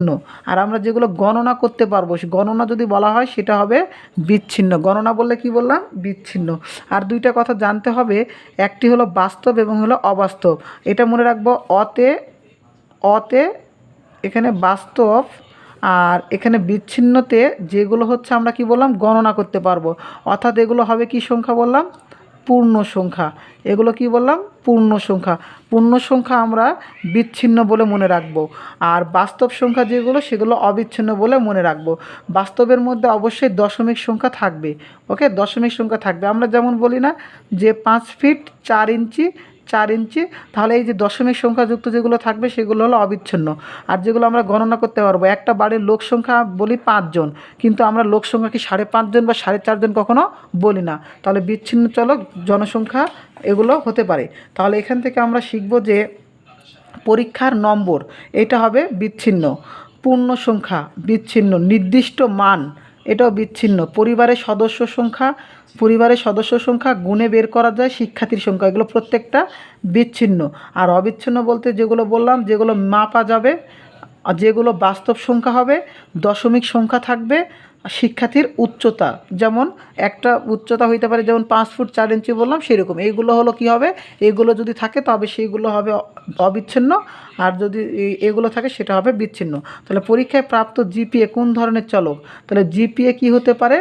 আর আমরা যেগুলো গণনা করতে পারবো, গণনা যদি বলা হয় সেটা হবে বিচ্ছিন্ন। গণনা বললে কি বললাম? বিচ্ছিন্ন। আর দুইটা কথা জানতে হবে, একটি হলো বাস্তব এবং হলো অবাস্তব। এটা মনে রাখবো, অতে এখানে বাস্তব, আর এখানে বিচ্ছিন্নতে যেগুলো হচ্ছে আমরা কি বললাম? গণনা করতে পারবো। অর্থাৎ এগুলো হবে কি সংখ্যা বললাম? পূর্ণ সংখ্যা। এগুলো কি বললাম? পূর্ণ সংখ্যা। পূর্ণ সংখ্যা আমরা বিচ্ছিন্ন বলে মনে রাখবো, আর বাস্তব সংখ্যা যেগুলো সেগুলো অবিচ্ছিন্ন বলে মনে রাখবো। বাস্তবের মধ্যে অবশ্যই দশমিক সংখ্যা থাকবে। ওকে, দশমিক সংখ্যা থাকবে। আমরা যেমন বলি না যে 5 ফিট 4 ইঞ্চি, 4 ইঞ্চি, তাহলে এই যে দশমিক সংখ্যাযুক্ত যেগুলো থাকবে সেগুলো হলো অবিচ্ছিন্ন। আর যেগুলো আমরা গণনা করতে পারবো, একটা বাড়ির লোক সংখ্যা বলি 5 জন, কিন্তু আমরা লোক সংখ্যা কি 5.5 জন বা 4.5 জন কখনো বলি না, তাহলে বিচ্ছিন্ন চলক জনসংখ্যা এগুলো হতে পারে। তাহলে এখান থেকে আমরা শিখব যে পরীক্ষার নম্বর এটা হবে বিচ্ছিন্ন, পূর্ণ সংখ্যা বিচ্ছিন্ন, নির্দিষ্ট মান এটাও বিচ্ছিন্ন, পরিবারের সদস্য সংখ্যা গুণে বের করা যায় শিক্ষার্থীর সংখ্যা, এগুলো প্রত্যেকটা বিচ্ছিন্ন। আর অবিচ্ছিন্ন বলতে যেগুলো বললাম, যেগুলো মাপা যাবে, আর যেগুলো বাস্তব সংখ্যা হবে, দশমিক সংখ্যা থাকবে, শিক্ষার্থীর উচ্চতা, যেমন একটা উচ্চতা হইতে পারে যেমন 5 ফুট 4 ইঞ্চি বললাম, সেরকম এইগুলো হলো কি হবে? এগুলো যদি থাকে তবে সেইগুলো হবে অবিচ্ছিন্ন, আর যদি এগুলো থাকে সেটা হবে বিচ্ছিন্ন। তাহলে পরীক্ষায় প্রাপ্ত জিপিএ কোন ধরনের চলক? তাহলে জিপিএ কি হতে পারে?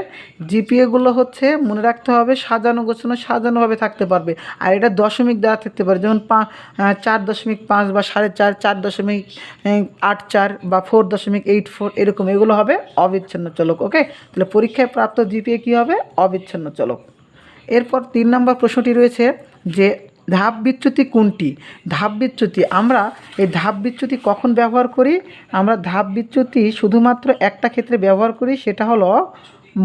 জিপিএগুলো হচ্ছে মনে রাখতে হবে সাজানো গোছানো, সাজানোভাবে থাকতে পারবে, আর এটা দশমিক দ্বারা থাকতে পারে, যেমন 4.5 বা 4.5, 4.84 বা 4.84 এরকম, এগুলো হবে অবিচ্ছিন্ন চলক। ওকে, তাহলে পরীক্ষায় প্রাপ্ত জিপিএ কী হবে? অবিচ্ছিন্ন চলক। এরপর 3 নম্বর প্রশ্নটি রয়েছে যে ধাপ বিচ্যুতি কোনটি? ধাপ বিচ্যুতি, আমরা এই ধাপ বিচ্যুতি কখন ব্যবহার করি? আমরা ধাপ বিচ্যুতি শুধুমাত্র একটা ক্ষেত্রে ব্যবহার করি, সেটা হলো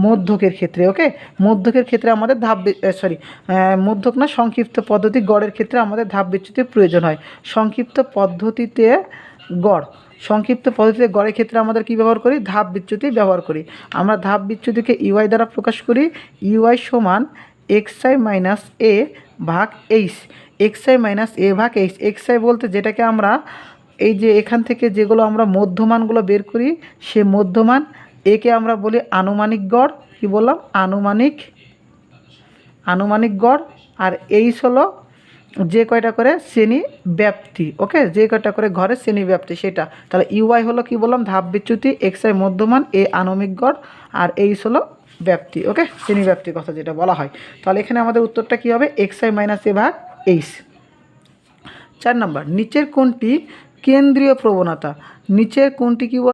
মধ্যকের ক্ষেত্রে। ওকে, মধ্যকের ক্ষেত্রে আমাদের মধ্যক না, সংক্ষিপ্ত পদ্ধতি গড়ের ক্ষেত্রে আমাদের ধাপ বিচ্যুতির প্রয়োজন হয়। সংক্ষিপ্ত পদ্ধতিতে গড়ের ক্ষেত্রে আমাদের কি ব্যবহার করি? ধাপ বিচ্যুতি ব্যবহার করি। আমরা ধাপ বিচ্যুতিকে ইউআই দ্বারা প্রকাশ করি। ইউআই সমান xi মাইনাস এ ভাগ এইচ, xi মাইনাস এ ভাগ এইচ। xi বলতে যেটাকে আমরা এই যে এখান থেকে যেগুলো আমরা মধ্যমানগুলো বের করি, সে মধ্যমান, একে আমরা বলি আনুমানিক গড়। কি বললাম? আনুমানিক গড়। আর এইচ হলো যে কয়টা করে শ্রেণী ব্যাপ্তি। ওকে, যে কয়টা করে ঘরের শ্রেণী ব্যাপ্তি সেটা। তাহলে ইউআই হলো কি বললাম? ধাপ বিচ্যুতি, xi মধ্যমান, এ আনুমানিক গড়, আর এইচ হলো ব্যাপ্তি। ওকে, শ্রেণী ব্যাপ্তির কথা যেটা বলা হয়। তাহলে এখানে আমাদের উত্তরটা কী হবে? xi মাইনাস এ ভাগ এইচ। 4 নম্বর, নিচের কোনটি কেন্দ্রীয় প্রবণতা? নিচের কোনটি কি